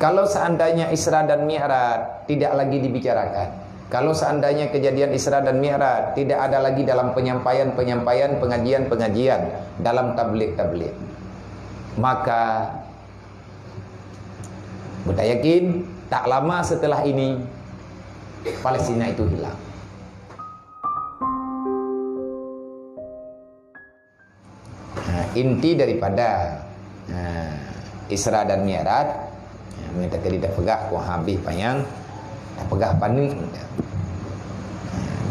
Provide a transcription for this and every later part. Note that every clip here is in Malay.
Kalau seandainya Isra dan Mi'raj tidak lagi dibicarakan, kalau seandainya kejadian Isra dan Mi'raj tidak ada lagi dalam penyampaian-penyampaian, pengajian-pengajian, dalam tabligh-tabligh, maka kita yakin tak lama setelah ini Palestina itu hilang. Inti daripada Isra dan Mi'raj, minta tadi dah pegah ku habis panjang, dah pegah panik.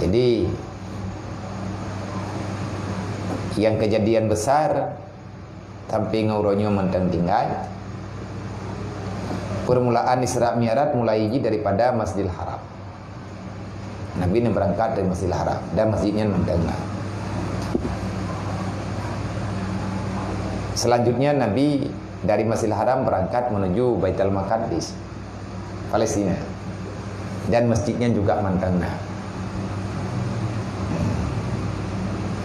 Jadi yang kejadian besar sampai ngauronyo mentang tinggal. Permulaan Isra Mi'raj mulai daripada Masjidil Haram. Nabi ini berangkat dari Masjidil Haram dan masjidnya mendengar. Selanjutnya Nabi dari Masjidil Haram berangkat menuju Baitul Maqdis, Palestina, dan masjidnya juga mendengar.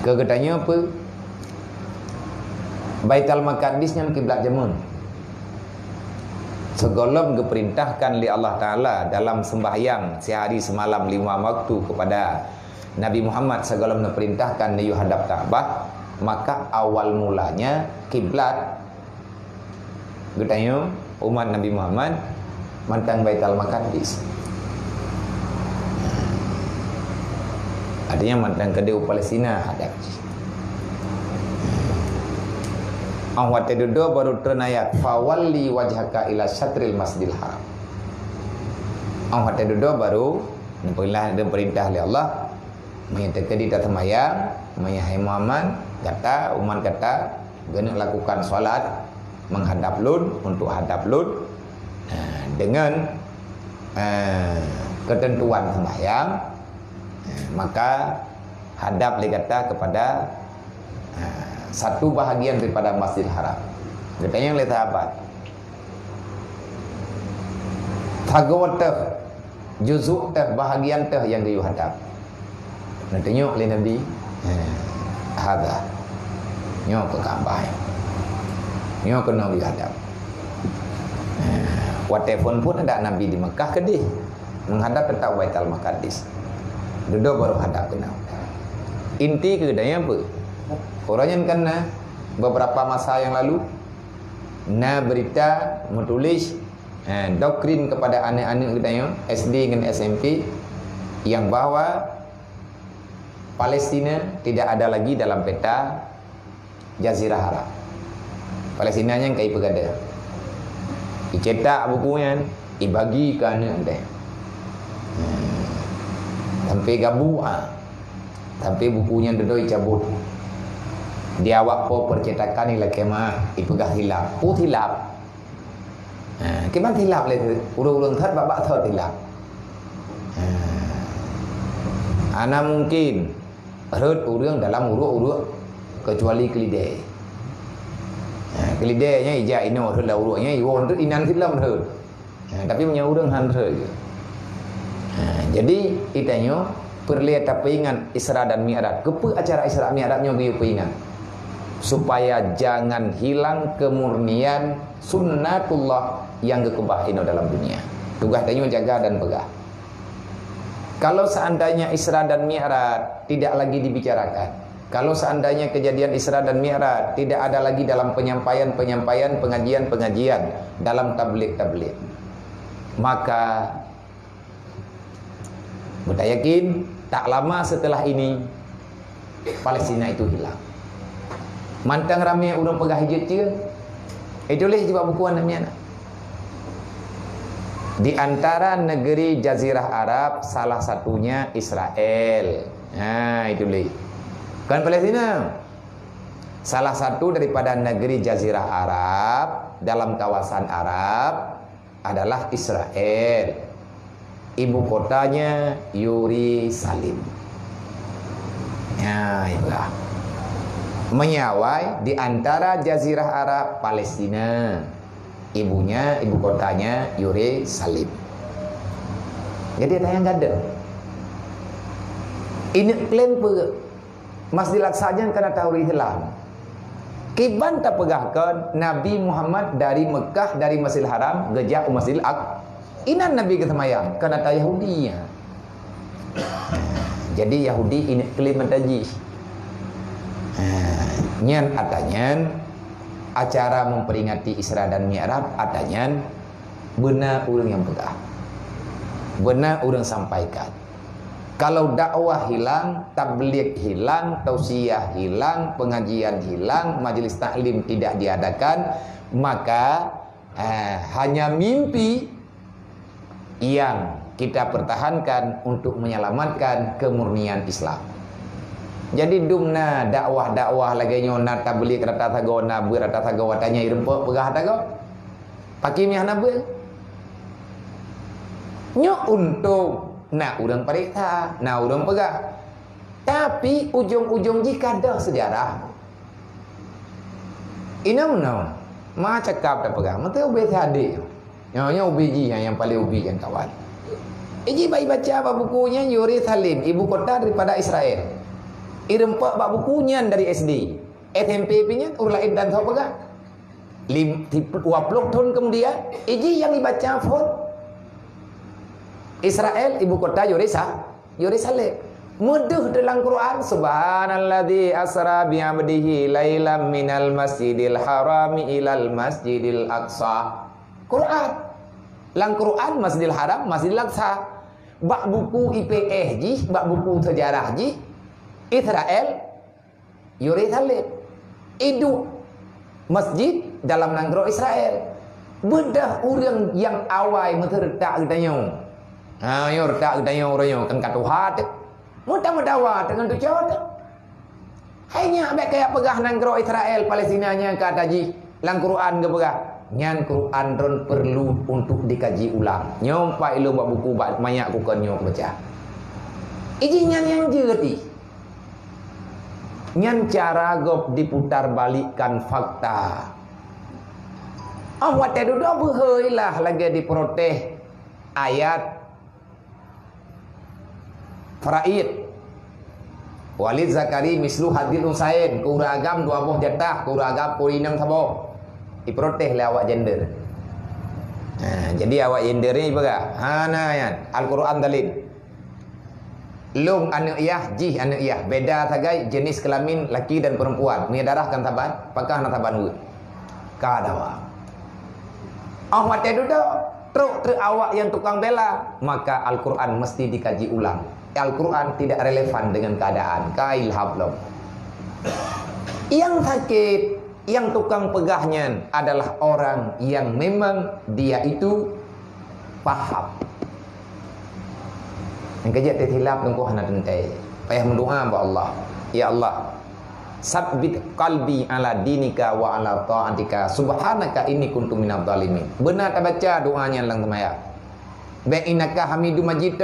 Kegetanya apa? Baitul Maqdis yang kiblat jamun. Segolong diperintahkan oleh Allah Ta'ala dalam sembahyang sehari semalam 5 waktu kepada Nabi Muhammad, segolong diperintahkan di hadap Ka'bah, maka awal mulanya kiblat getanya umat Nabi Muhammad mantang Baitul Maqdis. Artinya mantang kedua Palestina hadap. Ahwat tedudo baru ternayat fawalli wajhaka ila syatril masjidil haram. Ahwat tedudo baru perintah oleh Allah menyatakan di tatamayang menyahai Muhammad kata umat kata guna lakukan solat menghadap Lud untuk hadap Lud dengan ketentuan sembahyang, maka hadap kata kepada satu bahagian daripada Masjidil Haram. Katanya oleh sahabat, thagawat teh juzuk teh bahagian teh yang dihadap. Nantinya oleh Nabi hadap nyo ke Ka'bah, nyo ke Nabi hadap. Watefon pun ada Nabi di Mekah kedih menghadap ke Baitul Maqdis. Duduk baru hadap ke Nabi. Inti kedanya apa? Orangnya kan beberapa masa yang lalu berita menulis doktrin kepada anak-anak kita SD dan SMP yang bahwa Palestina tidak ada lagi dalam peta Jazirah Arab. Palestina yang kai pegada. Dicetak bukunya, dibagi ke anak dia. Sampai gabu sampai bukunya dodoi cabut. Dia awak po percetakan ila kemah ipegah hilap. Hilap. Kemah hilap le urung-urung thad babak thad hilap. Ana mungkin reut urang dalam uruk-uruk kecuali kelidai. Kelidainya ija ino reut uruknya iwon reut inan hilam reut. Tapi punya urang han reut. Jadi itanyo perlihat peingan Isra dan Mi'raj. Kepa acara Isra Mi'rajnya biu peingan. Supaya jangan hilang kemurnian sunnatullah yang kekebahin dalam dunia. Tugas tanya jaga dan pegah. Kalau seandainya Isra dan Mi'raj tidak lagi dibicarakan, kalau seandainya kejadian Isra dan Mi'raj tidak ada lagi dalam penyampaian-penyampaian, pengajian-pengajian, dalam tabligh-tabligh, maka kita yakin tak lama setelah ini Palestina itu hilang. Mantang ramai orang pegah hijat je. Itulah sebab bukuan namanya. Di antara negeri Jazirah Arab salah satunya Israel. Itulah. Kan Palestina. Salah satu daripada negeri Jazirah Arab dalam kawasan Arab adalah Israel. Ibu kotanya Yerusalem. Itulah. Menyawai di antara Jazirah Arab Palestina. Ibu kotanya Yerusalem. Jadi ada yang ada. Ini klaim Masjid Al-Aqsa karena tahu hilang. Kiban tak pegahkan Nabi Muhammad dari Mekah, dari Masjidil Haram gejak Masjidil Aqsa. Inan Nabi ke semayang kena tak Yahudi. Jadi Yahudi ini klaim taji. Nyan atanya acara memperingati Isra dan Mi'raj atanya benar orang yang pegah. Benar orang sampaikan. Kalau dakwah hilang, tabligh hilang, tausiah hilang, pengajian hilang, majelis taklim tidak diadakan, maka hanya mimpi yang kita pertahankan untuk menyelamatkan kemurnian Islam. Jadi dumna dakwah-dakwah lagi nyona tabligh rata tagona berata tagawa tanya irempo pegah tago. Pakimnya nabe. Nyo untuk nak urang pariksa, nak urang pegah. Tapi ujung-ujung jika ada sejarah. Inau-nau, ma cakap tak pegang. Mata ubi tadi. Nyonya ubi ji yang paling ubi kan kawan. Iji bayi baca apa bukunya Yerusalem, ibu kota daripada Israel. Irempak bak bukunya dari SD. SMP punya urlain dan tahu pegang. 20 tahun kemudian, iji yang dibaca phone Israel ibu kota Yerusalem. Mudah dalam Quran subhanalladzi asra bi 'abdihi lailam minal masjidil harami ilal masjidil aqsa. Quran. Lang Quran Masjidil Haram, Masjidil Aqsa. Bak buku IPS ji, bak buku sejarah ji Israel Yerusalem. Itu masjid dalam negara Israel. Bedah orang yang awal mentertak katanya. Yo tak katanya orang kan katuhat. Mudah-mudahan dengan tu cawat. Hanya abek kayak pegah negara Israel Palestinanya kata ji lang Quran ke pegah. Nyan Quran ron perlu untuk dikaji ulang. Nyom pak ilmu buat buku banyak ku kan nyom baca. Iji nyan yang jadi. Nyan cara gop diputar balikkan fakta. Wat duduk berheilah lagi diprotes ayat Faraid. Walid Zakari mislu hadil usain kuragam dua buah jatah kuragam purinang sabo. Diprotes oleh awak gender. Jadi awak gender ni apa? Ya, Al-Quran dalil. Lung anak iyah, jih anak iyah. Beda sagai jenis kelamin laki dan perempuan. Ni darah kan taban, pakah nak taban gue. Kadawa. Awak duduk truk awak yang tukang bela, maka Al-Quran mesti dikaji ulang. Al-Quran tidak relevan dengan keadaan. Kail hablum. Yang sakit, yang tukang pegahnya adalah orang yang memang dia itu paham. Yang kerja terhilap lengkuh nak tentai. Payah mendoa kepada Allah. Ya Allah, sabbit qalbi ala dinika wa ala ta'atika subhanaka inni kuntu minadh dhalimin. Benar tak baca doanya lang temaya. Ba innaka hamidum majid.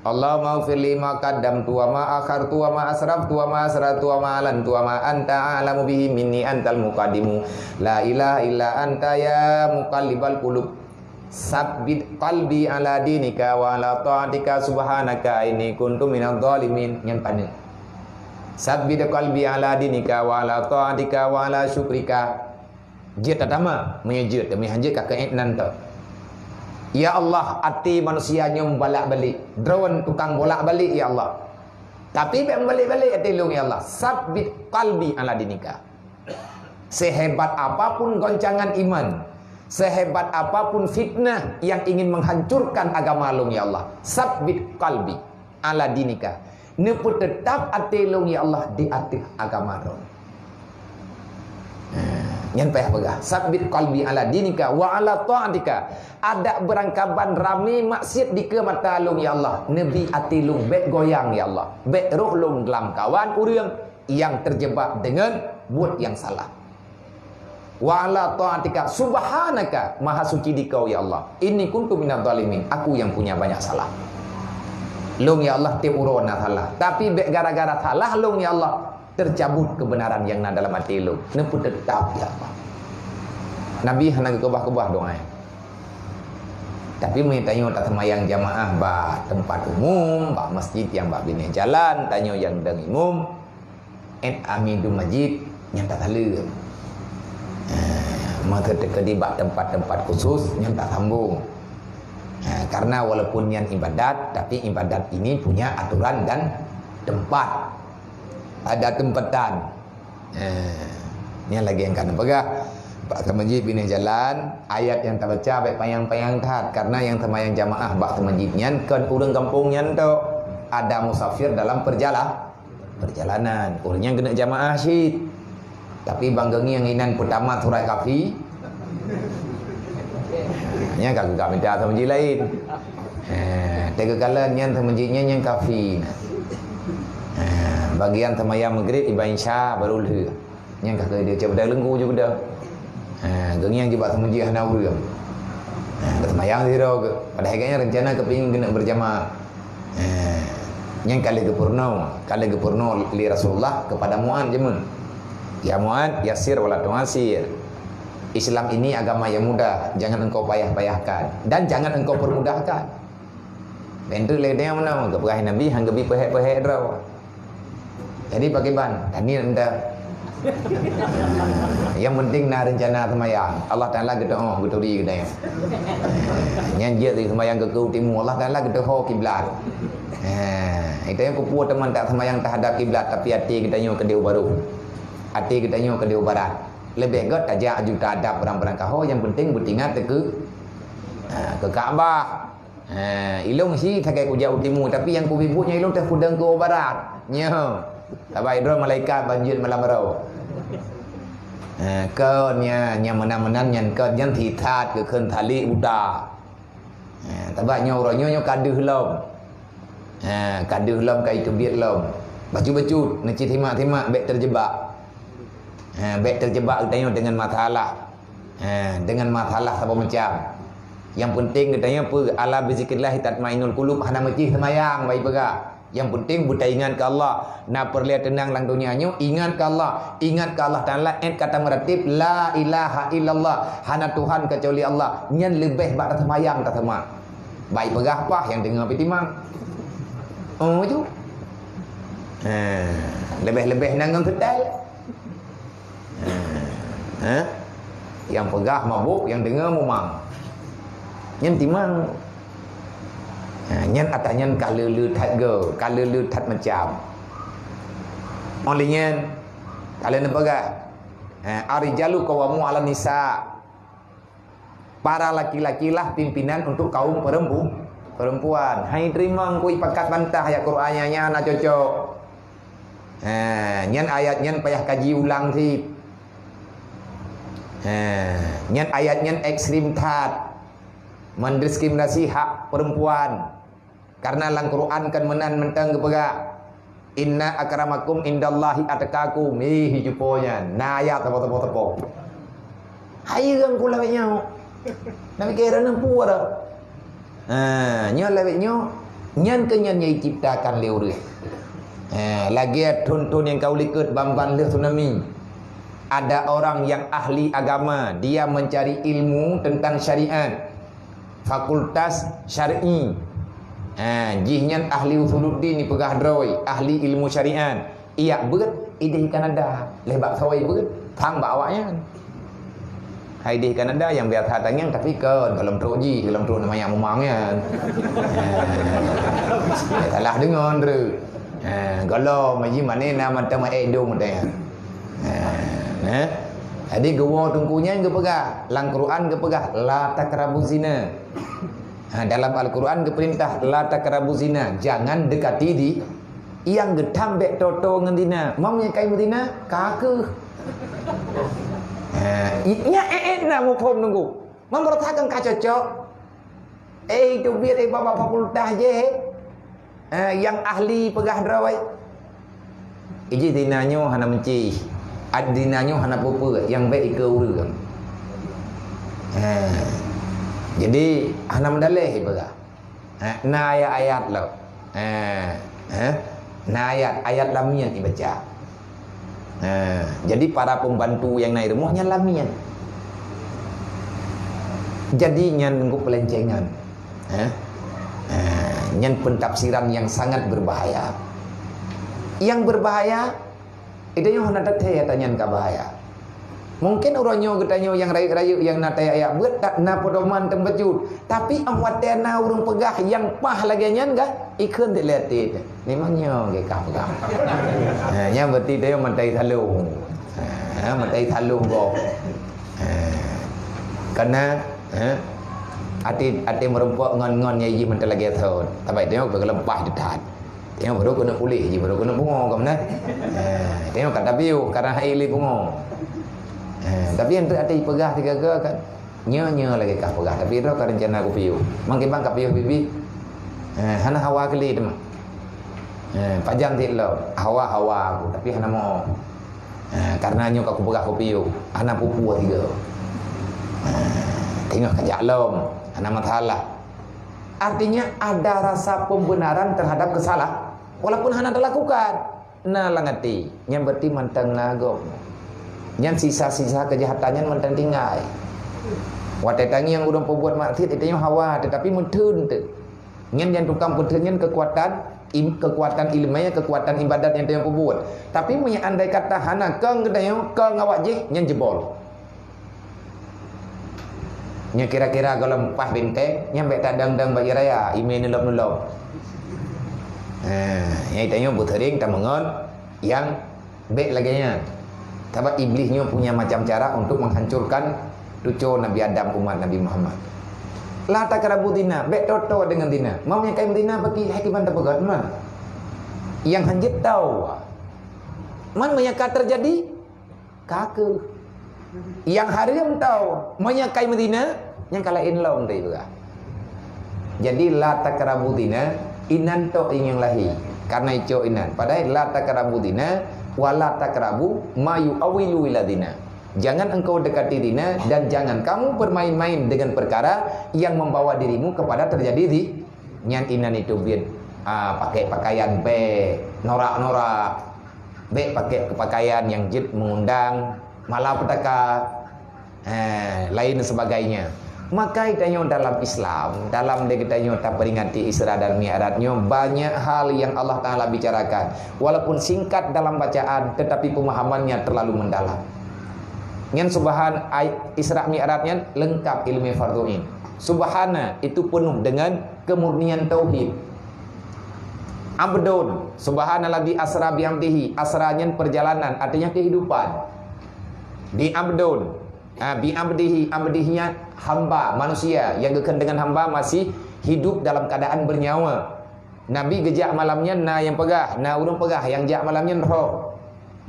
Allahumma ighfir li ma qaddamtu wa ma akhartu wa ma asraftu wa ma asrartu wa ma alantu wa ma anta a'lamu bihi minni antal muqaddimu la ilaha illa anta ya muqallibal qulub sabbit qalbi ala dinika wa ala ta'atika subhanaka inni kuntu minadh dhalimin. Yang pandai sabbit qalbi ala dinika wa ala ta'atika wa ala syukrika. Dia tatama menyejut demi hanjut kakek nan tu. Ya Allah, hati manusianya membolak-balik. Drone tukang bolak-balik ya Allah. Tapi balik-balik hati lu ya Allah. Sabbit qalbi ala dinika. Sehebat apapun goncangan iman, sehebat apapun fitnah yang ingin menghancurkan agama lu ya Allah. Sabbit qalbi ala dinika. Neput tetap hati lu ya Allah di atas agama lu. Yang payah pegah sabbit qalbi ala dinika wa ala ta'atika. Ada berangkaban rami maksiat di ke mata lung ya Allah. Nabi ati lung bet goyang ya Allah. Bet roh lung dalam kawan urang yang terjebak dengan buat yang salah. Wa ala ta'atika subhanaka maha suci dikau ya Allah. Inni kuntu minadh dhalimin. Aku yang punya banyak salah. Lung ya Allah tiap urona salah. Tapi bet gara-gara salah lung ya Allah tercabut kebenaran yang ada dalam hati lu. Neput tetap ya Allah. Nabi hendak kebah-kebah doa. Tapi tanya tak semayang jamaah bah tempat umum, bah masjid yang bah bini jalan, tanya yang deng imum. Amidu majid yang tak tala. Maka terkedibat tempat-tempat khusus yang tak sambung. Karena walaupun yang ibadat, tapi ibadat ini punya aturan dan tempat. Ada tempatan. Ini lagi yang kena pegah. Pak masjid bina jalan, ayat yang tak baca baik payang-payang tat. Karena yang temayang jamaah bak masjidnya kan urang kampungnya tu ada musafir dalam perjalanan. Urangnya kena jamaah syid. Tapi banggangi yang inan pertama surat kafi. Nya kagak minta sama masjid lain. Tiga kala yang masjidnya yang kafi. Bagian temayang maghrib iba insya baru le. Yang kagak dia coba dah lenggu je dah. Gengi yang jebak sama masjid hana urang. Temayang zero ke. Pada hakikatnya rencana kepingin kena berjamaah. Yang kali gepurno li Rasulullah kepada Mu'ad jemun. Ya Mu'ad, yasir wala tu'asir. Islam ini agama yang mudah, jangan engkau payah-payahkan dan jangan engkau permudahkan. Bentuk ledenya mana ke perah Nabi hang gebi pehek-pehek draw. Jadi bagaimana? Dan ini anda yang penting nak rencana semayang. Allah Taala kita kita ri kita. Nyan je semayang ke timur Allah Taala kita ho kiblat. Itu yang kupu teman tak semayang terhadap kiblat tapi hati kita nyo ke dia baru. Hati kita nyo ke dia barat. Lebih god aja juta adab barang-barang kau yang penting bertingat ke Kaabah. Ilung si tak ku jauh timur tapi yang ku bibutnya ilung tak kudang ke barat. Nyo. Tabai dro malaikat banjir malam rau. Kau nya menan-menan nyan kau nyan thitat ke keun tali uda. Tabai nyo ronyo kaduh lom. Kaduh lom kai tu biet lom. Baju-baju neci timak-timak bek terjebak. Baik terjebak katanya dengan masalah. Dengan masalah apa macam. Yang penting katanya apa? Ala bizikrillah tatmainul qulub. Hana mesti semayang baik pega. Yang penting buta ingat ke Allah. Nak perlihat tenang lang dunianya, ingat ke Allah. Ingat ke Allah Taala. Kata meratib la ilaha illallah. Hana Tuhan kecuali Allah. Nyan lebih bak semayang tak sama. Baik pega apa yang dengar pitimang. Oh tu. Lebih-lebih nangang kedai. Yang pegah mabuk, yang dengar mumang. Nyen timang. Nyen atanya kala lu that go, kala lu that macam. Only nyen kala ne pegah. Arijalu qawamu 'ala nisa. Para laki-laki lah pimpinan untuk kaum perempuan. Hai terima ku pakat bantah ayat Qur'annya nya nak cocok. Nyen ayat nyen payah kaji ulang sih. Nyan ayatnya ekstrim tat mendiskriminasi hak perempuan karena lang Quran kan menan mentang kepega inna akramakum indallahi atqakum juponya na ayat tepo hai gang kula nyo na kira nang puara nyo lewet nyo nyan kenyan nyai ciptakan leure lagi tuntun yang kau likut bamban le tsunami. Ada orang yang ahli agama, dia mencari ilmu tentang syariat, fakultas syar'i. Jihnya ahli usuluddin ni pegah droi, ahli ilmu syariat. Iya beut ide Kanada, lebak sawai beut, thang bawanya. Hai di Kanada yang biasa tanyang tapi kan dalam troji, dalam tro namanya memangnya. Salah dengar dru. Kalau maji mana nama tema edo mudanya. Jadi gawa tungkunya yang kepegah lang Quran kepegah la takrabu zina. Dalam Al-Quran keperintah la takrabu zina, jangan dekati di yang getambek toto ngendina mamnya kai mudina kake. Nya na mu pom nunggu mam beratakan ka cocok itu biar bapak fakultas je yang ahli pegah drawai iji dinanyo hana menci adinanyo hana popo yang baik ke urang. Jadi hana mendaleh ibaga. Na ayat lo. Na ayat lamian dibaca. Jadi para pembantu yang naik rumahnya lamian. Jadi nyan nguk pelencengan. Nyan pentafsiran yang sangat berbahaya. Yang berbahaya Itu yang hendak teteh tanyan ka bahaya. Mungkin orangnya getanyo yang rayu-rayu yang natai ayak buat tak na pedoman tembejut. Tapi awatena urung pegah yang pah lagi nyan ga ikun dileti. Memangnya ge ka pegah. Nya berarti dia mentai thalung. Mentai thalung go. Karena ati merempok ngon-ngon nyi mentai lagi thon. Tapi dia berlempah detat. Tengok baru kena pulih je, baru kena bunga ke mana. Tengok kat tapiu, karena haili bunga. Tapi yang tu hati pegah tiga ke kan. Nya lagi kah pegah. Tapi itu kan rencana aku piu. Mungkin bang kap piu bibi. Hana hawa keli tu mah. Panjang ti lo. Hawa aku. Tapi hana mau. Karena nyo aku pegah aku piu. Hana pupu tiga. Tengok kajak lom. Hana masalah. Artinya ada rasa pembenaran terhadap kesalahan. Walaupun hana terlakukan. Nah langati. Yang berarti mantang nagok. Yang sisa-sisa kejahatannya mentang tinggal. Watetangi yang udah pembuat maksiat itu yang hawa, tetapi mentun tu. Yang tukang pentunnya kekuatan ilmiah, kekuatan ibadat yang dia pembuat. Tapi punya andai kata hana keng gedayo keng awak je yang jebol. Nya kira-kira kalau empah benteng, yang bet tadang-dang bagi raya, ime nulop-nulop. Yang itanya butering tamangon yang bet laginya. Sebab iblisnya punya macam cara untuk menghancurkan cucu Nabi Adam umat Nabi Muhammad. La takrabu dina, bet toto dengan dina. Mau yang kain dina bagi hakiman terpegat man. Yang hanjit tahu. Man menyaka terjadi kaku. Yang haram tahu, menyakai Medina yang kalain laum tu juga. Jadi la takrabu dina inan to ingin lahi. Karena itu inan. Padahal la takrabu dina wala takrabu mayu awilu iladina. Jangan engkau dekati dina dan jangan kamu bermain-main dengan perkara yang membawa dirimu kepada terjadi di nyan inan itu biar pakai pakaian be norak-norak, be pakai pakaian yang jid mengundang malapetaka, lain sebagainya. Maka itanya dalam Islam, dalam kita tak peringati Isra dan Mi'rajnya banyak hal yang Allah Ta'ala bicarakan. Walaupun singkat dalam bacaan, tetapi pemahamannya terlalu mendalam. Yang subhan Isra Mi'rajnya lengkap ilmu fardhu'in. Subhana itu penuh dengan kemurnian tauhid. Abdun, subhanalladzi asra bihamdihi, asranya perjalanan, artinya kehidupan. Di abdun, bi abdihinya hamba manusia yang dekat dengan hamba masih hidup dalam keadaan bernyawa. Nabi gejak malamnya na yang pegah, na urung pegah yang jak malamnya roh.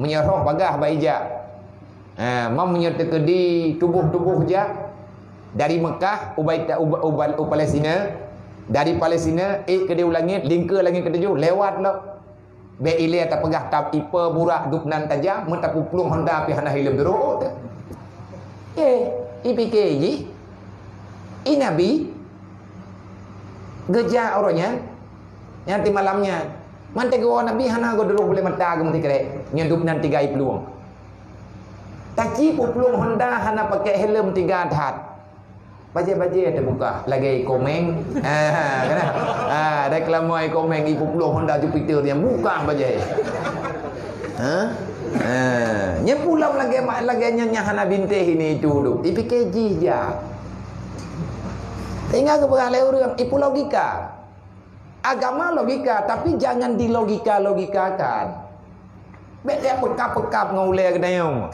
Menyeroh pegah baija. Mau menyerta di tubuh-tubuh jak dari Mekah ubal Palestina, dari Palestina ke dia ulangi lingkar lagi ke tujuh lewat lo. Be ile tak pegah tap ipa burak dupnan tajam mentapu plung Honda pi hana hilem derut. IPKJ Nabi gejak orangnya nanti malamnya mantai gua Nabi hana gua dulu boleh mata gua mesti kere nyedup nanti gai peluang taci peluang Honda hana pakai helm 3 hat baje-baje ada buka lagi komeng kena reklamoi komeng ibu peluang Honda Jupiter yang buka baje nya pulang lagi hana binte ini itu duk IPKJ je. Tinggal kepada orang itu logika. Agama logika tapi jangan dilogika-logikakan. Beda pekap-pekap ngaule kedayong.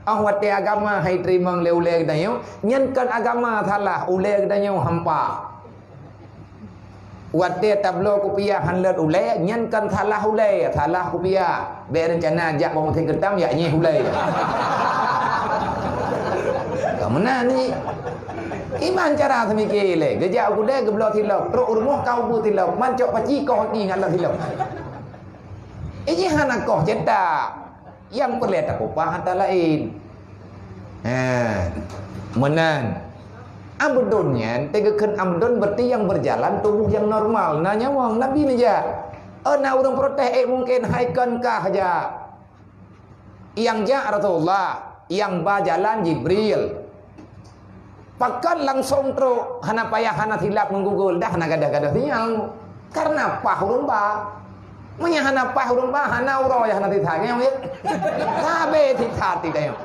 Wate agama hai terima leule kedayong, nyankan agama salah ule kedayong hampa. Wate tablo kupiah hanlet ulai nyankan salah kupiah be rencana ajak bang mesti ketam ya nyi ulai kamana ni iman cara semikir le gejak aku dah geblo tilok ro urmoh kau bu tilok mancok paci kau haki ngalah tilok ini hana kau cetak yang perlu tak upah hata lain menan Abdunnya, tegakan abdun berarti yang berjalan tubuh yang normal. Nanya wong Nabi ni je. Na orang protes mungkin haikan kah aja. Yang ja Rasulullah, yang berjalan Jibril. Pakan langsung teruk hana payah hana hilap menggugul dah hana gadah-gadah siang. Karena apa hurun ba? Manya hana pah urung bah hana uro ya hana tithah yang ya. Sabe tithah tidak yang.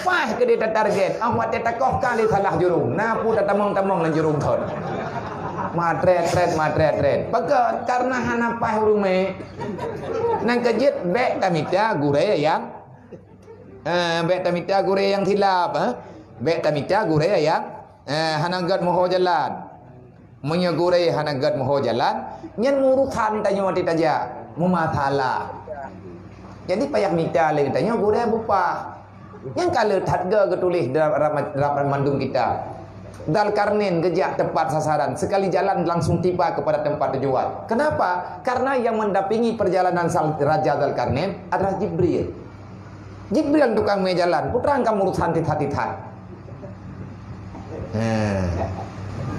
Pah ke dia target. Awak dia takoh kali salah jurung. Napu dah tamong-tamong lan jurung thon. Matret. Peka karena hana pah urung me. Nang kejit bek tamita gure yang bek tamita gure yang hilap bek tamita gure yang hanagat moho jalan menyegure hanagat moho jalan nyen murukan tanyo mati taja mumathala jadi payak mita le tanyo gure bupa yang kalau tadga ketulis dalam mandung kita dal karnin gejak tepat sasaran sekali jalan langsung tiba kepada tempat tujuan. Kenapa? Karena yang mendampingi perjalanan sang raja dal karnin adalah Jibril. Jibril tukang me jalan putrang kamu urusan tithat-tithat.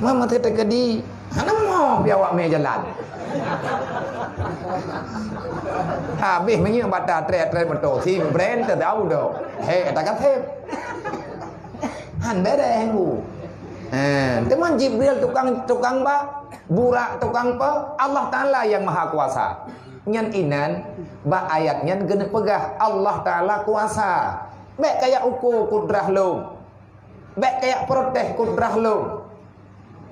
Mama kita kedi, hana mau biawak me jalan. Habis menye bata tre betul si brand terdau do. He kata katep. Han beda hengu. Teman Jibril tukang ba, burak tukang pa, Allah Taala yang maha kuasa. Nyan inan ba ayatnya gena pegah Allah Taala kuasa. Bek kayak ukur kudrah lo. Bek kayak protes kudrah lo.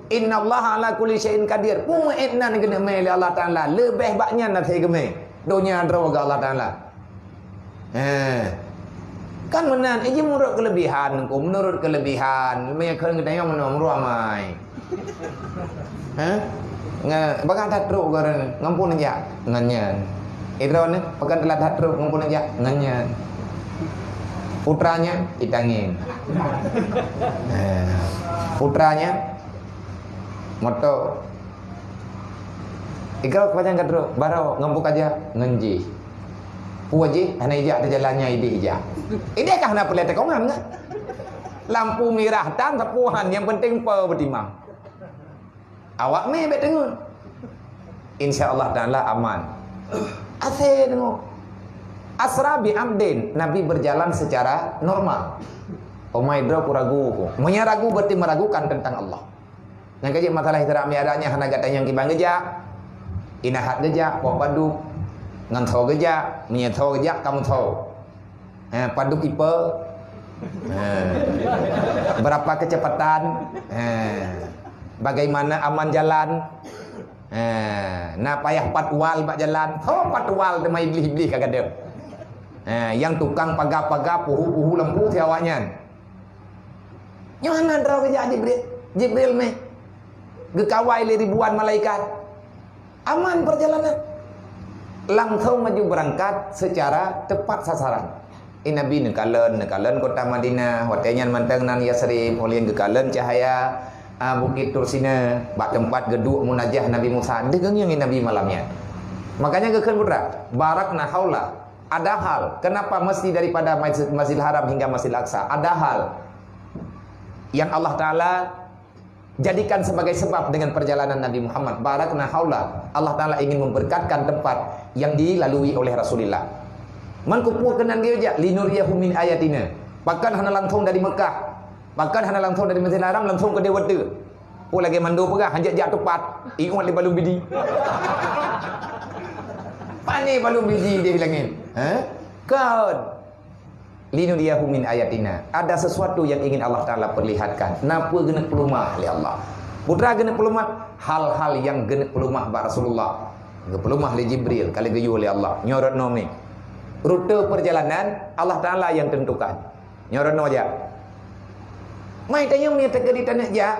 Innallaha ala kulli syai'in qadir. Pumaitna gena mele Allah Taala. Lebih baknya na thai geme. Dunia droga Allah Taala. Kan menan ini menurut kelebihan ku, menurut kelebihan. Me keun kedayong menom ruamai. Bagan tatruk goren ngampun aja nganyan. Idron bagan telat tatruk ngampun aja nganyan. Putranya ditangin. Putranya moto. Ikau kepanjang tatruk baro ngampuk aja nganji. Puaji hana ija ada jalannya ide ija. Ide kah hana pelete kongan enggak? Lampu merah tan sepuhan yang penting pe betimang. Awak me bet dengun. Insyaallah Taala aman. Ase dengo. Asra bi amdin, Nabi berjalan secara normal. Omai bro ragu. Munya ragu berarti meragukan tentang Allah. Nang kaji masalah hidra miadanya hana gata yang kibang geja. Inahat geja, pok padu. Ngan thau geja, munya thau geja kamu thau. Padu kipe. Berapa kecepatan? Bagaimana aman jalan? Nah payah patwal bak jalan. Oh patwal demai iblis-iblis kagak dem. Yang tukang paga-paga puhu-puhu lempu tiawanya. Nyana draw kerja Jibril meh. Gekawai le ribuan malaikat. Aman perjalanan. Langsung maju berangkat secara tepat sasaran. Nabi nekalen kota Madinah, hotelnya manteng nan Yasrib, oleh gekalen cahaya Bukit Tursina, bak tempat geduk munajah Nabi Musa. Degeng yang Nabi malamnya. Makanya geken putra, barakna haula. Ada hal, kenapa mesti daripada Masjidil Haram hingga Masjidil Aqsa? Ada hal yang Allah Taala jadikan sebagai sebab dengan perjalanan Nabi Muhammad. Barakna haula. Allah Taala ingin memberkatkan tempat yang dilalui oleh Rasulullah. Man kupukeun dia aja linuriyahu min ayatina. Bahkan hana langsung dari Mekah. Bahkan hana langsung dari Masjidil Haram langsung ke Dewata. Oh lagi mandu pegah hanjak jak tepat. Ingat li balung bidi. Pane balung bidi dia bilangin. Kad linuriyahu min ayatina. Ada sesuatu yang ingin Allah Taala perlihatkan. Napa genek pelumah li Allah. Putra genek pelumah hal-hal yang genek pelumah ba Rasulullah. Pelumah li Jibril kali geyu oleh Allah. Nyorot nomi. Rute perjalanan Allah Taala yang tentukan. Nyorot no aja. Mai tanya mi tegedi tanah ja.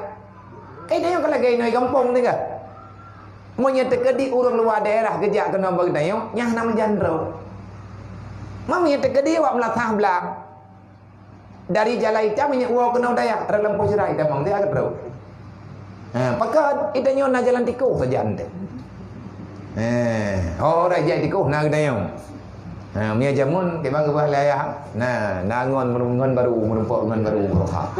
Kai tanya kalau gai noi kampung ni ka. Mo nya tegedi urang luar daerah gejak kena bagi tanya nyah nama jandro. Mami tegedi wak melatah belang. Dari jalai cam nya uang kena daya dalam posira ita mang dia agak bro. Pakat ita nyon na jalan tiku saja ante. Oh raja tiku na gdayong. Mia jamun di bang gebah layah. Nah, nangon merungon baru merumpok ngon baru berkah.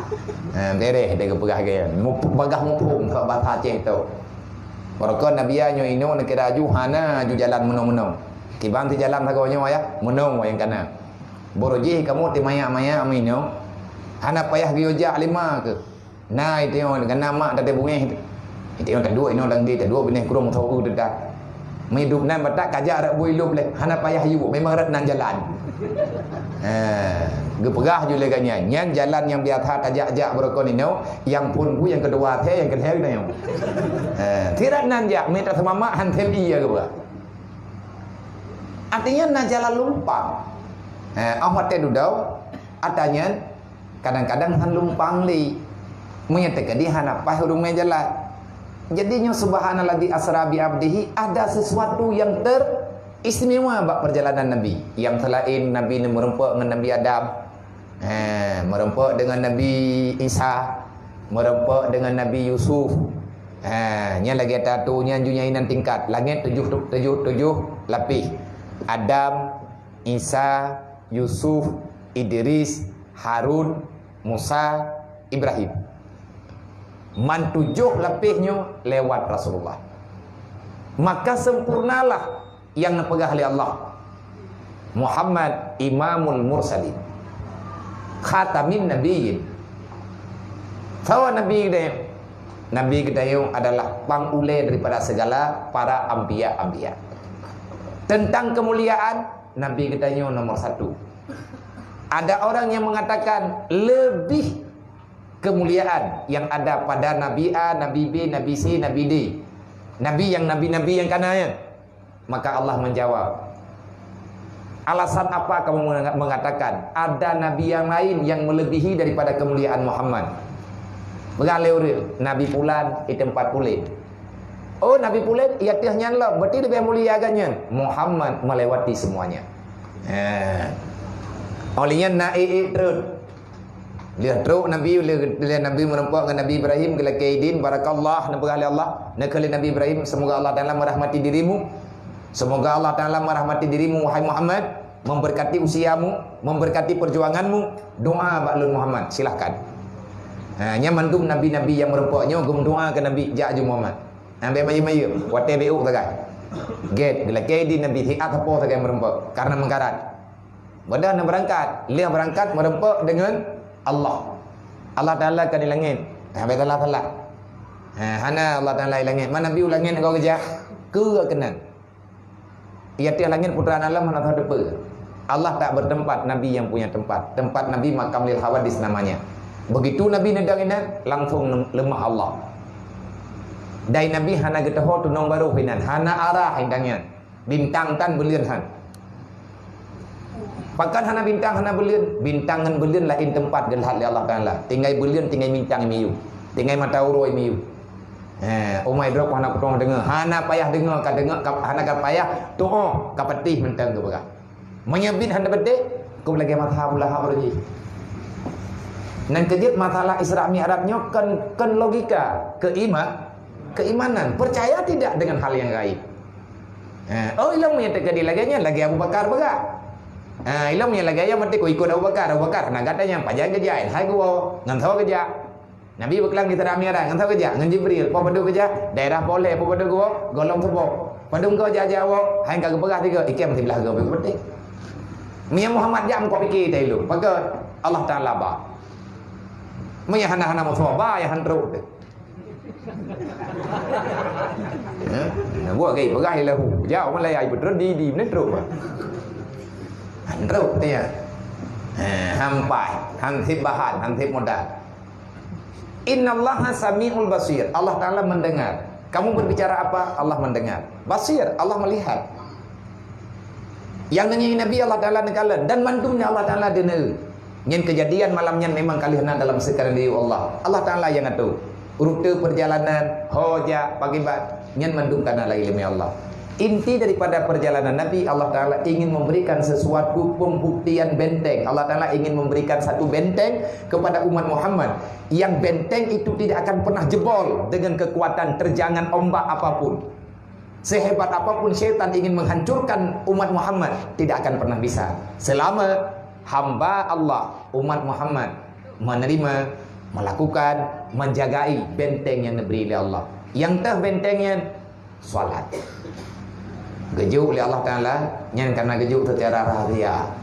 Dere de gepegah gaya. Bagah mumpung ke bata ceh tu. Barakon nabiya nyo ino nak kira juhana ju jalan menong-menong. Kibang ti jalan tagonyo ya, menong yang kana. Boroji kamu ti maya-maya amino. Hana payah bioja lima ke. Nah itu yang kana mak tadi bunge. Itu yang kedua ino dang di kedua benih kurung tahu dedak. Hidup nan batak kajak rak builup leh. Hana payah you memang rak nan jalan. Geperah je leganya. Yang jalan yang biasa tajak-jak berkon ini, yang pun ku yang kedua yang ketiga ni. Tidak nan jak minta semamak hantel iya ke bah. Artinya nan jalan lumpang. Ahmad tedudau atanya kadang-kadang han lumpang li. Menyatakan dia han apa hurung jalan. Jadinya subhanallah di asra bi abdihi, ada sesuatu yang teristimewa bak perjalanan Nabi. Yang selain Nabi ni merempak dengan Nabi Adam, merempak dengan Nabi Isa, merempak dengan Nabi Yusuf. Nya lagi tatu nya junjainan tingkat. Langit tujuh lapis. Adam, Isa, Yusuf, Idris, Harun, Musa, Ibrahim. Man 7 lapihnya lewat Rasulullah. Maka sempurnalah yang dipegah oleh Allah. Muhammad imamul mursalin, khatamin nabiyyin. Sawa Nabi kita yang adalah pangule daripada segala para anbiya. Tentang kemuliaan, Nabi kita yang nomor 1. Ada orang yang mengatakan lebih kemuliaan yang ada pada Nabi A, Nabi B, Nabi C, Nabi D. Nabi yang kananya. Maka Allah menjawab, alasan apa kamu mengatakan ada Nabi yang lain yang melebihi daripada kemuliaan Muhammad? Bergaleu Nabi Pulan di tempat pulen. Oh, Nabi Pulen ia tiahnya lah, berarti lebih mulia agaknya. Muhammad melewati semuanya. Olehnya naik terus. Lihat teruk Nabi merempak dengan Nabi Ibrahim kala kaidin barakallah nabi Allah nakali Nabi Ibrahim, semoga Allah Taala merahmati dirimu, semoga Allah Taala merahmati dirimu wahai Muhammad, memberkati usiamu, memberkati perjuanganmu. Doa baklun Muhammad, silahkan. Nya mandum nabi-nabi yang merempaknya gum doa ke Nabi jaju Muhammad. Ambil mayu-mayu wate beu tagai get kala kaidin Nabi hiat apa tagai merempak karena mengkarat. Benda nak berangkat merempak dengan Allah Ta'ala kan di langit. Habis Allah Ta'ala. Hana Allah Ta'ala di langit. Mana biu langit kau kerja? Ke kenan. Ia tiap langit putra alam mana tahu depa. Allah tak bertempat, Nabi yang punya tempat. Tempat Nabi makam lil hawadis namanya. Begitu Nabi nedang ini langsung lemah Allah. Dai Nabi hana getaho tu nong baru hinan. Hana arah hindangnya. Bintang tan belian han. Pakan hana bintang hana belian, bintangan belian lain tempat gelhat li Allah Taala. Tinggai belian tinggai bintang miu. Tinggai mata uroi miu. Umai drok hana kutong dengar. Hana payah dengar ka hana ka payah doa ka petih mentang ke berak. Menyebit hana bedek ku lagi mata pula hak berji. Nan kejut masalah Isra Mi'rajnya kan logika, keimanan. Percaya tidak dengan hal yang gaib. Oh ilang menyatakan dia lagi Abu Bakar berak. Ilang punya lagi ayam mati ku ikut Abu Bakar. Nah katanya pajak kerja, hai gua ngantau kerja. Nabi berkelang di Isra Mi'raj ngantau kerja, ngan Jibril, apa padu kerja, daerah boleh, apa padu gua, golong sebok. Padung kau jawa, hai kagak berah tiga, ikem di belah gua penting. Mia Muhammad jam kau fikir dah lu, maka Allah Taala ba. Mia hana musuh ba ya handro. Buat gay berah lahu, jauh malai betul di menetro. Handruk dia hampai hansip bahan hansip modal. Innallaha samiul basir, Allah Ta'ala mendengar. Kamu berbicara apa? Allah mendengar. Basir, Allah melihat. Yang nanya Nabi Allah Ta'ala negala dan mantumnya Allah Ta'ala dengar. Yang kejadian malamnya memang kalian dalam sekarang di Allah Ta'ala yang atur rute perjalanan hoja pagibat nyen mandum kana lagi ilmu Allah. Inti daripada perjalanan Nabi, Allah Ta'ala ingin memberikan sesuatu pembuktian benteng. Allah Ta'ala ingin memberikan satu benteng kepada umat Muhammad. Yang benteng itu tidak akan pernah jebol dengan kekuatan terjangan ombak apapun. Sehebat apapun syaitan ingin menghancurkan umat Muhammad, tidak akan pernah bisa. Selama hamba Allah, umat Muhammad menerima, melakukan, menjagai benteng yang diberi oleh Allah. Yang teh bentengnya salat. Gejuk oleh Allah Ta'ala nyan karena gejuk secara rahasia.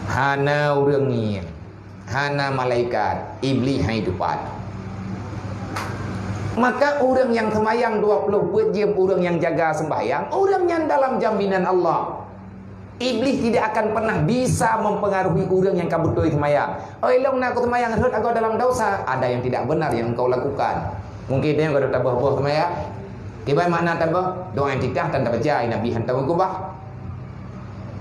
Hana urang ni, hana malaikat, iblis hai depan. Maka orang yang sembahyang 24 jam, orang yang jaga sembahyang, orang yang dalam jaminan Allah. Iblis tidak akan pernah bisa mempengaruhi orang yang kabut dari sembahyang. Oh, ilong nak sembahyang hut aku dalam dosa. Ada yang tidak benar yang engkau lakukan. Mungkin dia enggak ada tabah-tabah sembahyang. Tiba makna tabah doa yang tidak dan baca Nabi hantar kubah.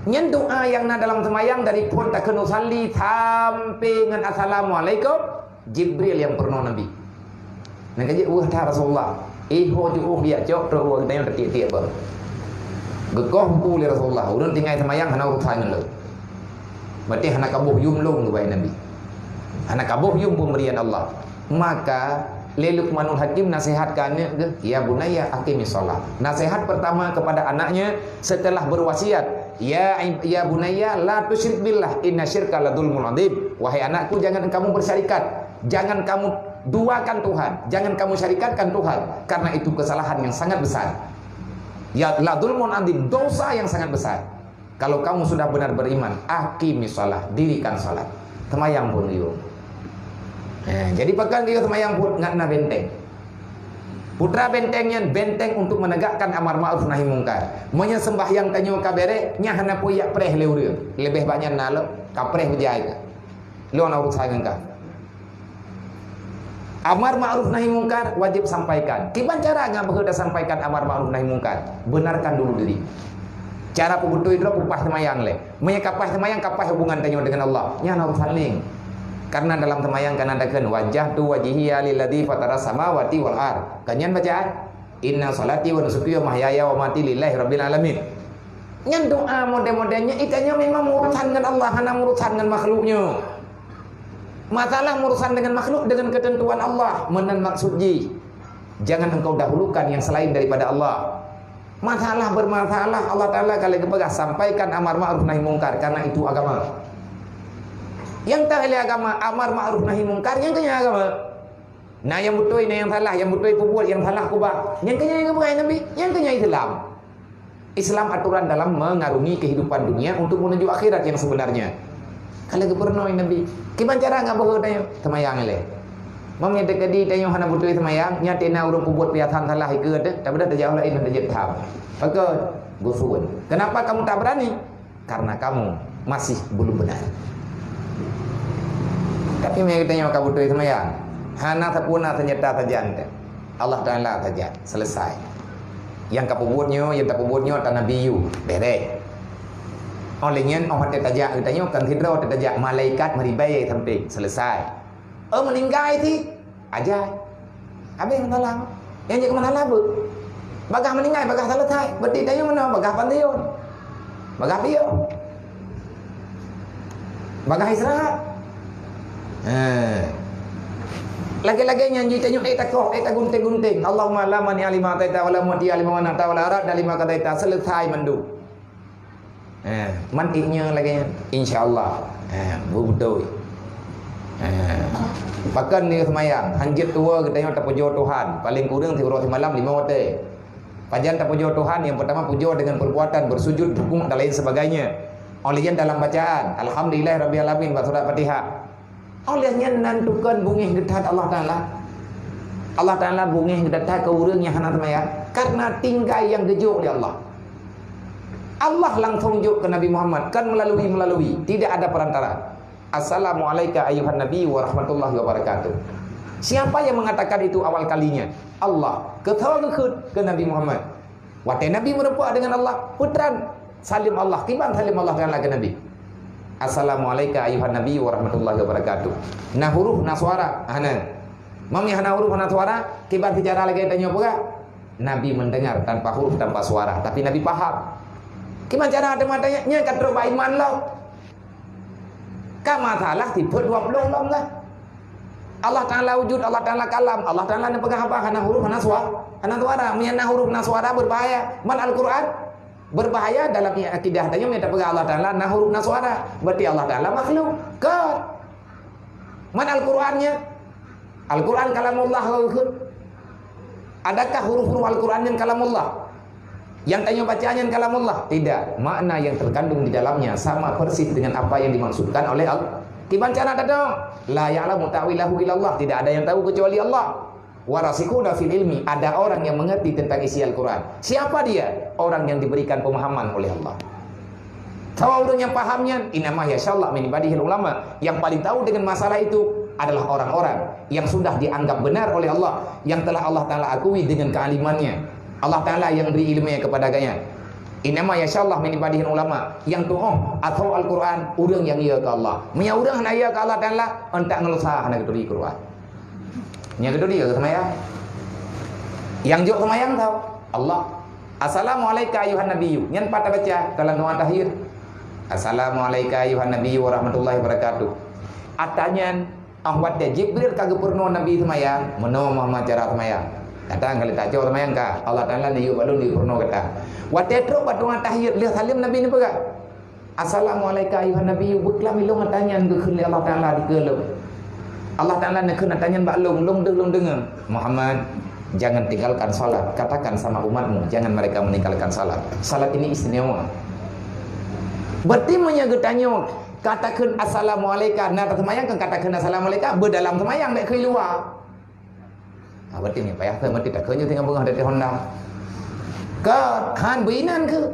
Nyen doa yang na dalam sembahyang dari pun tak kena salli sampai dengan assalamualaikum, Jibril yang pernah Nabi. Nak kaji ta Rasulullah. Ho ju dia cok ro kita yang tertiap apa. Gekoh pu li Rasulullah. Urang tinggal sembahyang hana urusan le. Berarti hana kabuh yum long kepada Nabi. Hana kabuh yum pemberian Allah. Maka Luqmanul Hakim nasihatkannya ke, ya bunayya aqimis shalah. Nasihat pertama kepada anaknya setelah berwasiat, ya bunayya la tusyrik billah inna syirka la dzulmun adzim. Wahai anakku, jangan kamu bersyarikat, jangan kamu duakan Tuhan, jangan kamu syarikatkan Tuhan, karena itu kesalahan yang sangat besar. Ya la dzulmun adzim, dosa yang sangat besar. Kalau kamu sudah benar beriman, aqimis shalah, dirikan salat. Temayang pun yuk. Jadi pekan dia semayang pun ngatna benteng. Putra bentengnya benteng untuk menegakkan amar ma'ruf nahi mungkar. Monya sembahyang tanyo kabere nya hana puyak preh leureun. Lebih banyak nalo kapreh bejai ka. Lo na urus sangan ka. Amar ma'ruf nahi mungkar wajib sampaikan. Kiban cara ngabeuh sampaikan amar ma'ruf nahi mungkar? Benarkan dulu diri. Cara pebutui dulu pupah semayang le. Monya kapah semayang kapah hubungan tanyo dengan Allah. Nya na urus saling. Karena dalam semayang kan ada kan wajah tu wajhiya lilladzi fatara samawati wal ard. Kanyan bacaan inna salati wa nusuki wa mahyaya wa mati lillahi rabbil alamin. Nyan doa model-modelnya itanya memang urusan dengan Allah, hana urusan dengan makhluknya. Masalah urusan dengan makhluk dengan ketentuan Allah menan maksudji. Jangan engkau dahulukan yang selain daripada Allah. Masalah bermasalah Allah Taala kalau kepegang sampaikan amar ma'ruf nahi mungkar karena itu agama. Yang tak oleh agama amar ma'ruf nahi mungkar yang kena agama. Nah yang betul ini yang salah, yang betul itu buat, yang salah kubah. Yang kena yang bukan Nabi, yang kena Islam. Islam aturan dalam mengarungi kehidupan dunia untuk menuju akhirat yang sebenarnya. Kalau keperno Nabi, gimana cara enggak boleh tanya semayang le. Mamnya dekadi tanya hana betul semayang, nyatina urang buat piatan salah ikut deh, tapi dah jauh lain dah jet tham. Maka gusuan. Kenapa kamu tak berani? Karena kamu masih belum benar. Tapi mereka tanya maka butuh semayang. Hana sapuna ternyata saja anda. Allah Taala saja selesai. Yang kapubutnya, yang tak pubutnya tak Nabi yu bere. Olehnya orang tertajak tanya kan hidro tertajak malaikat meribai sampai selesai. Meninggal itu aja. Habis menalang. Yang jadi mana labu? Bagah meninggal, bagah selesai. Berarti tanya mana? Bagah pantiun. Bagah piyo. Bagah istirahat. Lagi-lagi nyanyi tanya takoh gunting-gunting Allahumma la mani alima taita wala muti alima wa nata wala arad dalima kataita selesai mandu. Mantiknya lagi insyaallah. Betul. Pakan ni semayang hanjit tua katanya tak puja Tuhan paling kurang 3 malam 5 waktu. Pajan tak puja Tuhan yang pertama puja dengan perbuatan bersujud rukuk dan lain sebagainya. Olehnya dalam bacaan alhamdulillahirabbil alamin wa surat Fatihah. Olehnya nantukan bungih getat Allah Taala. Allah Taala bungih getat ke urang yang hana semaya karena tinggal yang gejuk oleh Allah. Allah langsung juk ke Nabi Muhammad kan melalui tidak ada perantara. Assalamualaikum ayuhan nabi wa rahmatullahi wa barakatuh. Siapa yang mengatakan itu awal kalinya? Allah. Ketawa ke Nabi Muhammad. Wate Nabi merupa dengan Allah. Putran salim Allah. Tiban salim Allah Taala ke Nabi. Assalamualaikum ayuhan nabi wa rahmatullahi wa barakatuh. Nah huruf nah suara hana. Mami hana huruf hana suara, kibar bicara lagi tanya apa? Nabi mendengar tanpa huruf tanpa suara, tapi Nabi paham. Gimana cara ada matanya? Nya katro ba iman lo. Ka masalah di berdua belum lah. Allah Taala wujud, Allah Taala kalam, Allah Taala yang pegang apa? Hana huruf hana suara. Mian huruf nah suara berbahaya. Man Al-Qur'an berbahaya dalam akidah tanya minta pegang Allah Taala nah huruf nah suara berarti Allah Taala makhluk ke mana Al-Qur'annya Al-Qur'an kalamullah adakah huruf-huruf Al-Qur'an yang kalamullah yang tanya bacaannya kalamullah tidak makna yang terkandung di dalamnya sama persis dengan apa yang dimaksudkan oleh Allah. Gimana cara ada dong la ya'lamu ta'wilahu illallah tidak ada yang tahu kecuali Allah. Warasikhuna fil ilmi, ada orang yang mengerti tentang isi Al-Quran. Siapa dia? Orang yang diberikan pemahaman oleh Allah. Tahu orang yang pahamnya, inama yashallah min ibadihil ulama. Yang paling tahu dengan masalah itu adalah orang-orang yang sudah dianggap benar oleh Allah, yang telah Allah Ta'ala akui dengan kealimannya. Allah Ta'ala yang beri ilmunya kepadanya. Inama yashallah min ibadihil ulama. Yang tu atau Al-Quran, orang yang ia ke Allah. Punya orang yang ia ke Allah Ta'ala, entak ngelusah nak keturi Quran. Yang kedua dia semayang. Yang jauh semayang tahu Allah. Assalamualaikum ayuhan nabiyyu. Yang patah baca dalam doa tahiyat. Assalamualaikum ayuhan nabiyyu warahmatullahi wabarakatuh. Atanya ahwat Jibril kagak pernah nabi semayang, meno Muhammad cara semayang. Datang kali tak jauh semayang ka. Allah Taala ni balun di pernah kata. Wa tetro doa tahiyat lihat salim nabi ni pega. Assalamualaikum ayuhan nabiyyu buklam ilung tanya ke Allah Taala di kelum. Allah Ta'ala nak kena tanya mbak long dengar Muhammad, jangan tinggalkan salat. Katakan sama umatmu, jangan mereka meninggalkan salat. Salat ini istimewa. Berarti menyagetanya katakan assalamualaikum. Nah semayang kan katakan assalamualaikum berdalam semayang tak ke luar. Berarti ni payah berarti tak kerja tinggal bengah dari Honda. Ke han berinan ke?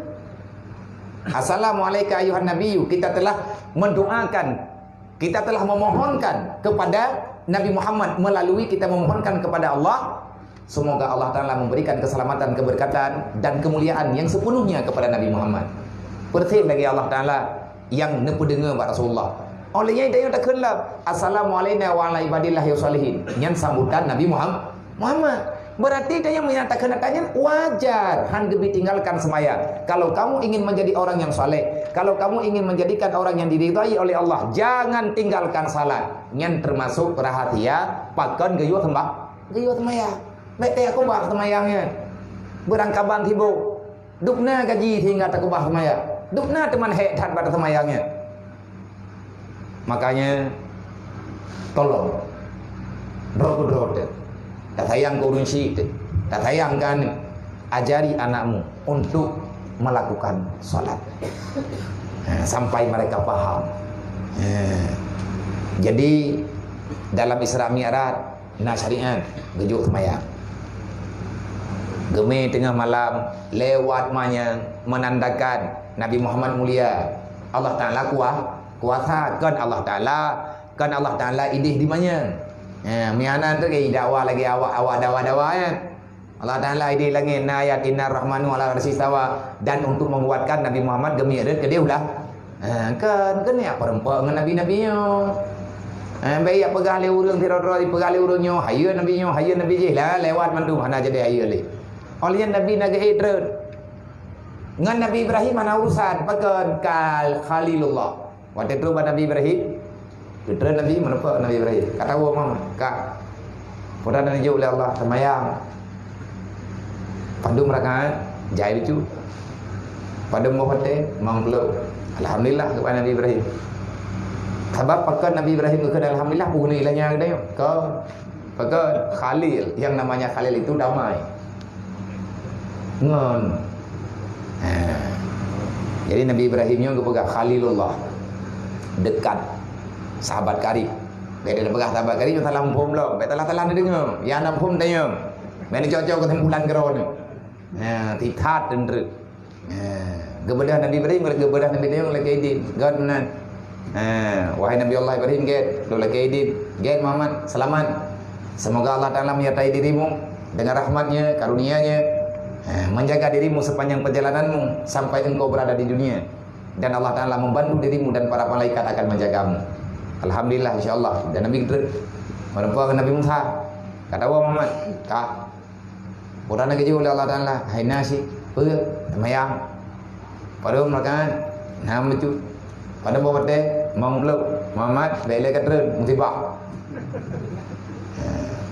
Assalamualaikum ayuhan nabiyyu. Kita telah mendoakan, kita telah memohonkan kepada Nabi Muhammad, melalui kita memohonkan kepada Allah, semoga Allah Ta'ala memberikan keselamatan, keberkatan dan kemuliaan yang sepenuhnya kepada Nabi Muhammad. Pertih lagi Allah Ta'ala yang nepu dengar Pak Rasulullah. Olehnya dia tak kenal assalamualaikum wa ala ibadillahi salihin. Yang sambutan Nabi Muhammad. Berarti dia yang menyatakan katanya wajar han gebi tinggalkan semayang. Kalau kamu ingin menjadi orang yang saleh, kalau kamu ingin menjadikan orang yang diridhai oleh Allah, jangan tinggalkan salat. Yang termasuk perhatian pakon geyuh semayang. Baik aku bah semayangnya. Berangkaban tibo. Dukna gaji hingga tak bah semayang. Dukna teman hek tat pada semayangnya. Makanya tolong rodo tak sayang kau runsi, tak sayangkan ajari anakmu untuk melakukan salat sampai mereka paham. Jadi dalam Isra Mi'raj na syariat gejuk semayang. Geme tengah malam lewat menandakan Nabi Muhammad mulia. Allah Ta'ala kuasa kan Allah Ta'ala idih di mana? Mianan tu ke dakwah lagi awak dakwah ya. Allah Ta'ala ide lagi ayat innar rahmanu ala rasistawa, dan untuk menguatkan Nabi Muhammad gemi ada ke dia ulah. Kan ni apa rempak dengan nabi-nabi nyo. Baik pegah le urang tira-tira pegah le urang nyo, hayu nabi je lah lewat mandu mana jadi hayu le. Oleh nabi naga hidrut. Ngan Nabi Ibrahim mana urusan pakan kal Khalilullah. Waktu itu Nabi Ibrahim Putra Nabi menepuk Nabi Ibrahim. Kata Allah Muhammad, Kak, putra dan hijau oleh Allah semayang. Pandu merakaan, jahil itu. Pada muhate, mangkluk. Alhamdulillah kepada Nabi Ibrahim. Sebab pakai Nabi Ibrahim kepada Alhamdulillah, punya ilahnya ada yuk. Kau, pakai Khalil, yang namanya Khalil itu damai. Ngon. Jadi Nabi Ibrahimnya kepada Khalilullah, dekat. Sahabat karib. Beda pegah sahabat karib salah mumpum lo. Beta telah dengar. Ya nampum tanya. Meni cocok kesimpulan geron. Titat dendre. Gebedah Nabi Ibrahim gebedah Nabi Ibrahim lagi edit. God menan. Wahai Nabi Allah Ibrahim get, lo lagi edit. Get Muhammad, selamat. Semoga Allah Ta'ala menyertai dirimu dengan rahmatnya, karunia-Nya, menjaga dirimu sepanjang perjalananmu sampai engkau berada di dunia. Dan Allah Ta'ala membantu dirimu dan para malaikat akan menjagamu. Alhamdulillah insyaAllah. Dan Nabi kita menempuh Nabi Musa. Kata Allah Muhammad, Kak, orang nak kerja oleh Allah Ta'ala, hai nasi, semayang. Pada makan, nama itu. Pada bawa teh, mau peluk. Muhammad, bela kata, musibah.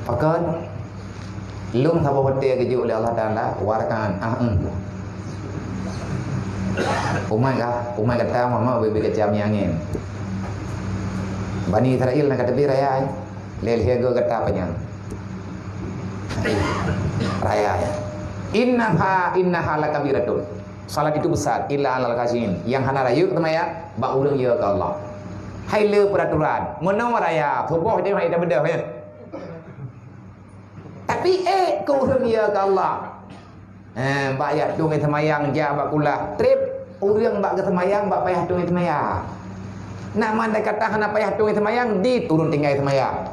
Pakan, lum sama teh kerja oleh Allah Ta'ala, warakan, Umar kata Muhammad bebe kecam yang Bani Israel nak kata biraya lelhe go kata apanya raya innaha lakabiratun. Salat itu besar illa alal khashin. Yang hana rayu ketemu ya ba urang ya ke Allah. Hai le peraturan meno raya tubuh dia hai dah beda ya. Tapi ku urang ya ke Allah. Bak ya tung semayang ja bak kula. Trip urang bak ke semayang bak payah tung semayang. Nak mandai kata hana payah tung semayang diturun tinggal semayang.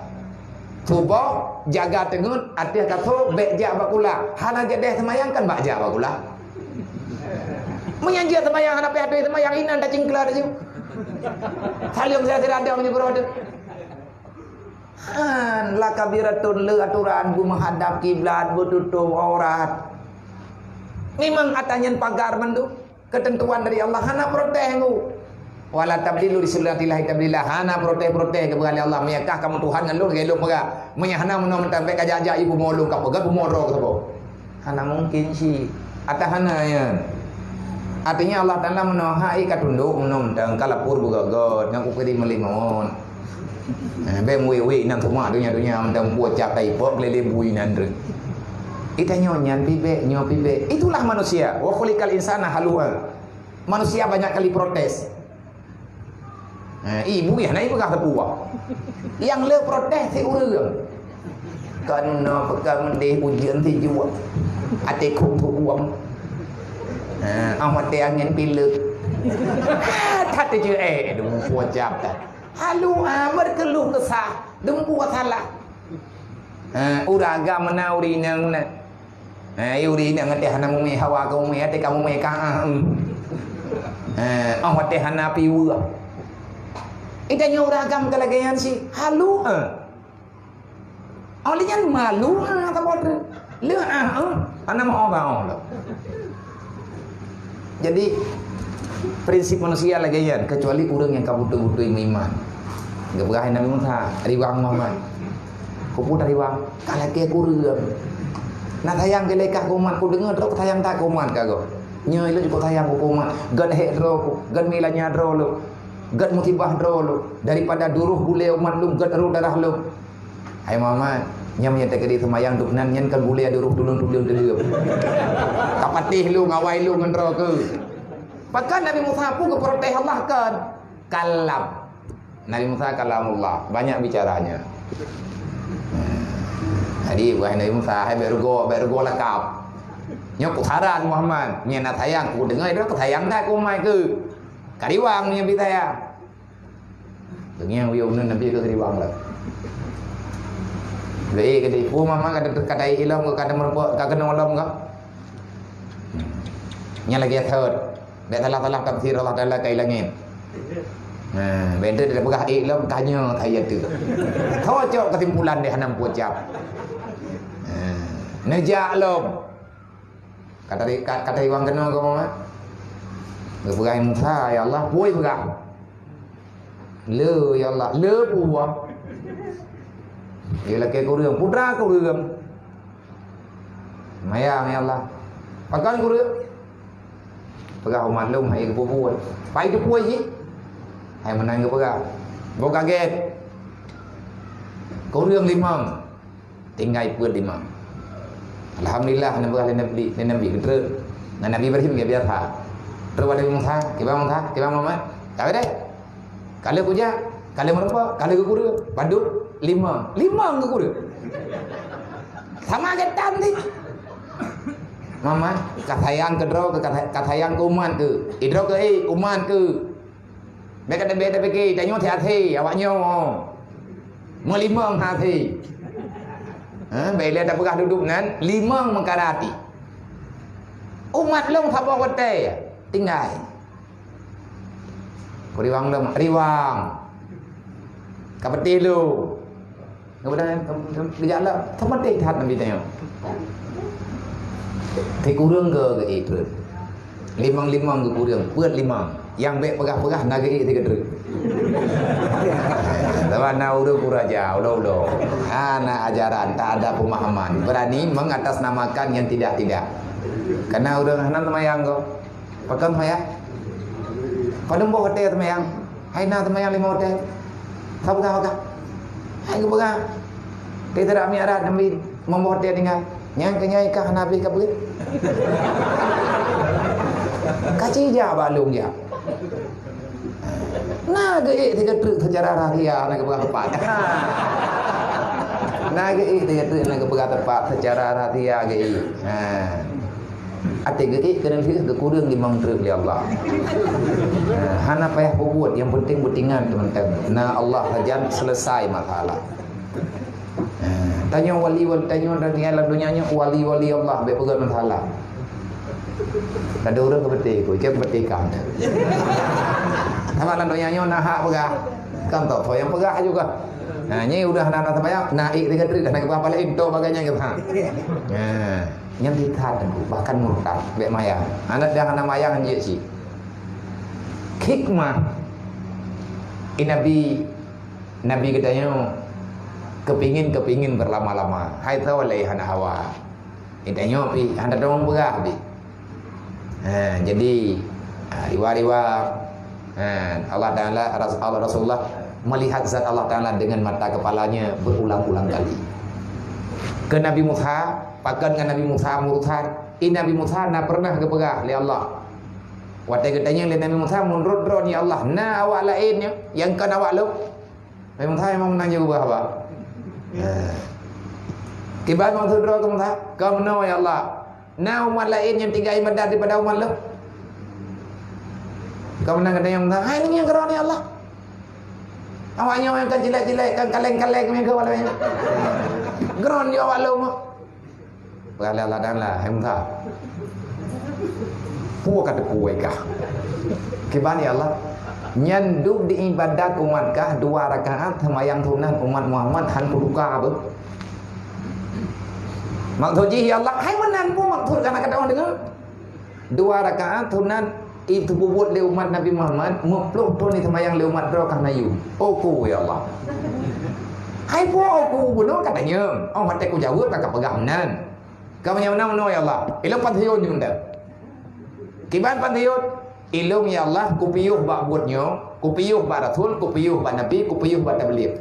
Tubuh jaga tengun atih kata bek ja bak kula. Hana jadi semayang kan bak ja bak kula. Menyanjia semayang hana payah tung semayang inan dah cingklar je. Saling saya tidak ada menyebut ada. La kabiratun le aturan bu menghadap kiblat bertutup aurat. Memang atanyan pagar mandu ketentuan dari Allah hana protes ku. Wala tabdilu li sunnatillahi tabdila hana protes kepada Allah. Meyakah kamu Tuhan ngan lu gelung paga. Menyahana menom sampai kajajak ibu molung ka paga bumoro ka bo. Hana mungkin si atahana ya. Artinya Allah Ta'ala menohai katunduk menom tang kalapur bugagot nang ukedi melimon. Be muwi nang semua dunia mentang buat capai pok lele bui nandre. Ita nyonyan pibe nyo pibe. Itulah manusia. Wa khuliqal insana halu'a. Manusia banyak kali protes. Ibu ya na ibu kah tepuah. Yang le protes si urang. Kana pegang mendeh ujian ti jiwa. Ate khung uang. Amat dia angin pilek. Tak tu demu buat jab dah. Halu berkeluh kesah, demu buat salah. Uraga menauri nang na. Uri nang ate hana mumi hawa ka mumi ate kamu mumi ka. Amat dia hana piwa. Itanya uragam kalagayan si halu. Olinya malu tak boleh. Le ana mau apa? Jadi prinsip manusia lagi ya, kecuali orang yang kabutu-butu iman. Enggak berah Nabi Musa, riwang Muhammad. Kupu dari wang, kalau ke kurang. Nak tayang ke lekah kuman, ku dengar terus tayang tak kuman kago. Nyoi lu juga tayang ku kuman, gad hek dro, gad milanya dro lu, gad musibah dro lu. Daripada duruh bule umat lu, gad ru darah lu. Hai Muhammad, nyam nyata kedi semayang duknan nyen kan bule duruh dulun kapatih lu ngawai lu ngendro ke. Bahkan Nabi Musa pun keprotes Allah kan. Kalam. Nabi Musa kalamullah, banyak bicaranya. Jadi wahai Nabi Musa, hai bergo lakap. Nyok saran Muhammad, nya nak sayang ku dengar itu sayang dah ku mai ke. Kariwang nya bi saya. Dengar wiu nun Nabi ke kariwang lah. Lei ke di pu mama kata ilom ke kata merpo ka kena olom ka. Nya lagi third. Dak salah tafsir Allah Taala kai langit. Benda dia pegah ilom tanya ayat tu. Cocok kesimpulan dia hanam pucap. Nejak lom. Kata iwang kena ke mama. Berpegang Musa ya Allah, puai pegang. Le ya Allah, le puah. Ialah ke kurang, putra kurang. Mayang ya Allah. Pakan kurang. Pegang umat lum hai ke puai. Pai tu puai je. Hai menang ke pegang. Bo kaget. Kurang limang. Tinggal pun limang. Alhamdulillah Nabi kata. Nabi Ibrahim dia biasa. Terus ada Musa, kibang Muhammad. Tahu deh. Kalau puja, kalau merempa, kalau ke kuda, padut lima ke kuda. Sama ketan ni. Mama, katayang ke draw ke katayang ke umat ke. Idro ke umat ke. Mereka dah beda pergi, tanya hati awaknya. Melimang hati. Bila dah pegah duduk nan, limang mengkarati. Umat long sabah watai tinggal. Riwang. Kapati lu. Kemudian berjalan, teman tat Nabi tanya. Ke kurang ke itu. Limang ke kurang, buat limang. Yang baik pegah-pegah nagari tiga terus. Tawana udah kuraja, udah. Anak ajaran tak ada pemahaman. Berani mengatasnamakan yang tidak. Karena udah nan temayang kau. Pakai temayang. Pada mbok hotel temayang. Hai na temayang lima hotel. Kau pegang. Hai kau pegang. Kita dah miarat Nabi membawa hotel tinggal. Yang kenyai kah Nabi kabul. Kaci je balung je. Nah, tiga truk secara rahsia nak kepada tempat. Nah gei dia nak kepegat tepat secara rahasia gei. Ate gei kena fikir ke kurang di mangtruk li Allah. Hana payah buat yang penting butingan teman-teman. Nah Allah saja selesai masalah. Tanya wali-wali tanya orang yang dalam dunianya wali-wali Allah baik pegang masalah. Ada orang kebetik, kau kebetikan. Sama dalam dunianya nak hak pegah. Kan tak yang pegah juga. Nah, ni udah nak terbayang, naik dengan diri dan nak apa lain tu bagainya gitu. Yang ditahan bahkan murtad, baik mayang. Anak dah anak mayang je sih. Hikmah. Nabi katanya kepingin berlama-lama. Hai tahu lah hana hawa. Katanya pi hana dong pegah bi. Jadi riwayat Allah Taala Rasulullah melihat zat Allah Taala dengan mata kepalanya berulang-ulang kali. Ke Nabi Musa, pakan dengan Nabi Musa murutan, Nabi Musa na pernah kepegah li Allah. Waktu katanya li Nabi Musa menurut ni Allah, na awak lainnya yang kan awak lu. Nabi Musa memang menanya ubah apa? Kibat mau sudra ke Musa, kau menawa ya Allah. Na umat lain yang tinggal ibadah daripada umat lu. Kau menang kata yang Musa, hai ini yang kerana ya Allah. Awaknya yang kan jelek-jelek, kan kaleng-kaleng mereka walau ini. Geron dia awak lu mah. Berala Allah dan lah, hai Musa. Puak kata kuai kah? Kibat ya Allah. Nyanduk di ibadat umat kah 2 rakaat semayang sunnah umat Muhammad han kuduka apa? Maksud ya Allah, hai menan pun maksud kana kata orang dengar. 2 rakaat sunnah itu buat le umat Nabi Muhammad, mupluk tu ni semayang le umat Drakah Nayu. Oku ya Allah. Hai po oku bunuh katanya. Oh mate ku jawab tak pegang nan. Kau yang mana ya Allah? Ilmu pantiun juga. Kiban pantiun ilmu ya Allah kupiyuh bak buatnya, kupiyuh bak Rasul, kupiyuh bak Nabi, kupiyuh bak tabligh.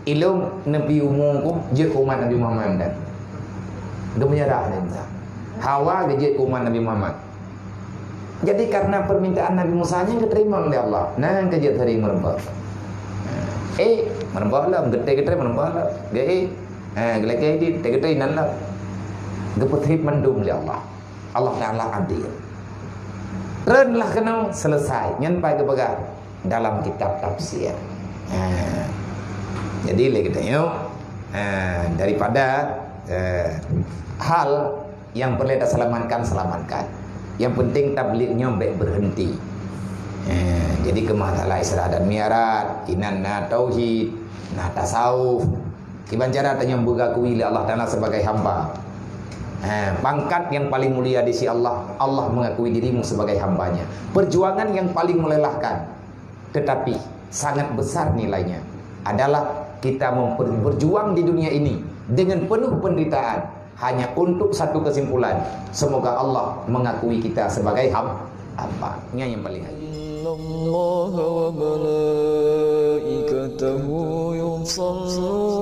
Ilmu Nabi umum ku je umat Nabi Muhammad dan. Demi darah ni. Hawa je umat Nabi Muhammad. Jadi karena permintaan Nabi Musa nya diterima oleh Allah. Nah kerja terima merembah. Merembah lah, gede-gede merembah lah. Gelek-gelek di gede-gede nan lah. Geputih mendum oleh Allah. Allah Taala adil. Renlah kena selesai nyampai ke pegang dalam kitab tafsir. Jadi lagi tanya daripada hal yang perlu kita selamatkan. Yang penting tablighnya baik berhenti. Jadi ke masalah Isra dan Mi'raj, inan na tauhid, na tasawuf. Kiban cara tanya mengakui Allah Taala sebagai hamba. Pangkat yang paling mulia di sisi Allah, Allah mengakui dirimu sebagai hambanya. Perjuangan yang paling melelahkan, tetapi sangat besar nilainya adalah kita berjuang di dunia ini dengan penuh penderitaan hanya untuk satu kesimpulan, semoga Allah mengakui kita sebagai hamba. Ini yang paling Allah wa malaikatahu yusalluna